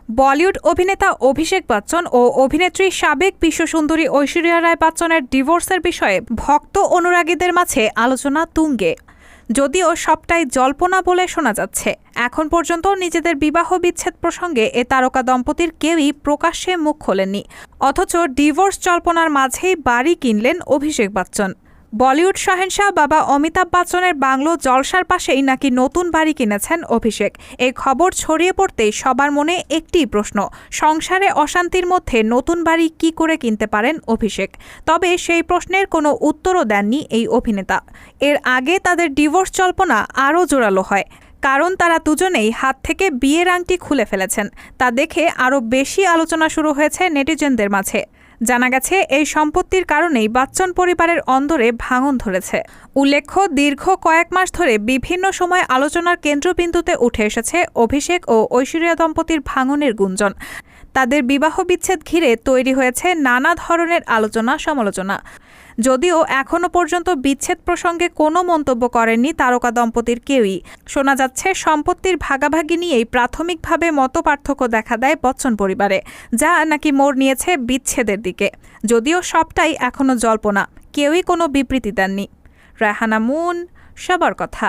বলিউড অভিনেতা অভিষেক বচ্চন ও অভিনেত্রী সাবেক বিশ্বসুন্দরী ঐশ্বরিয়া রায় বচ্চনের ডিভোর্সের বিষয়ে ভক্ত অনুরাগীদের মাঝে আলোচনা তুঙ্গে। যদিও সবটাই জল্পনা বলে শোনা যাচ্ছে, এখন পর্যন্ত নিজেদের বিবাহ বিচ্ছেদ প্রসঙ্গে এ তারকা দম্পতির কেউই প্রকাশ্যে মুখ খোলেননি। অথচ ডিভোর্স জল্পনার মাঝেই বাড়ি কিনলেন অভিষেক বচ্চন। বলিউড শাহেনশাহ বাবা অমিতাভ বচ্চনের বাংলো জলসার পাশেই নাকি নতুন বাড়ি কিনেছেন অভিষেক। এই খবর ছড়িয়ে পড়তেই সবার মনে একটিই প্রশ্ন, সংসারে অশান্তির মধ্যে নতুন বাড়ি কি করে কিনতে পারেন অভিষেক? তবে সেই প্রশ্নের কোনো উত্তরও দেননি এই অভিনেতা। এর আগে তাদের ডিভোর্স জল্পনা আরও জোরালো হয়, কারণ তারা দুজনেই হাত থেকে বিয়ের আংটি খুলে ফেলেছেন। তা দেখে আরও বেশি আলোচনা শুরু হয়েছে নেটিজেনদের মাঝে। জানা গেছে, এই সম্পত্তির কারণেই বচ্চন পরিবারের অন্দরে ভাঙন ধরেছে। উল্লেখ্য, দীর্ঘ কয়েক মাস ধরে বিভিন্ন সময় আলোচনার কেন্দ্রবিন্দুতে উঠে এসেছে অভিষেক ও ঐশ্বরিয়া দম্পতির ভাঙনের গুঞ্জন। তাদের বিবাহ বিচ্ছেদ ঘিরে তৈরি হয়েছে নানা ধরনের আলোচনা সমালোচনা। যদিও এখনও পর্যন্ত বিচ্ছেদ প্রসঙ্গে কোনো মন্তব্য করেননি তারকা দম্পতির কেউই। শোনা যাচ্ছে, সম্পত্তির ভাগাভাগি নিয়েই প্রাথমিকভাবে মতপার্থক্য দেখা দেয় বচ্চন পরিবারে, যা নাকি মোড় নিয়েছে বিচ্ছেদের দিকে। যদিও সবটাই এখনও জল্পনা, কেউই কোনো বিবৃতি দেননি। রায়হানা মুন, সবার কথা।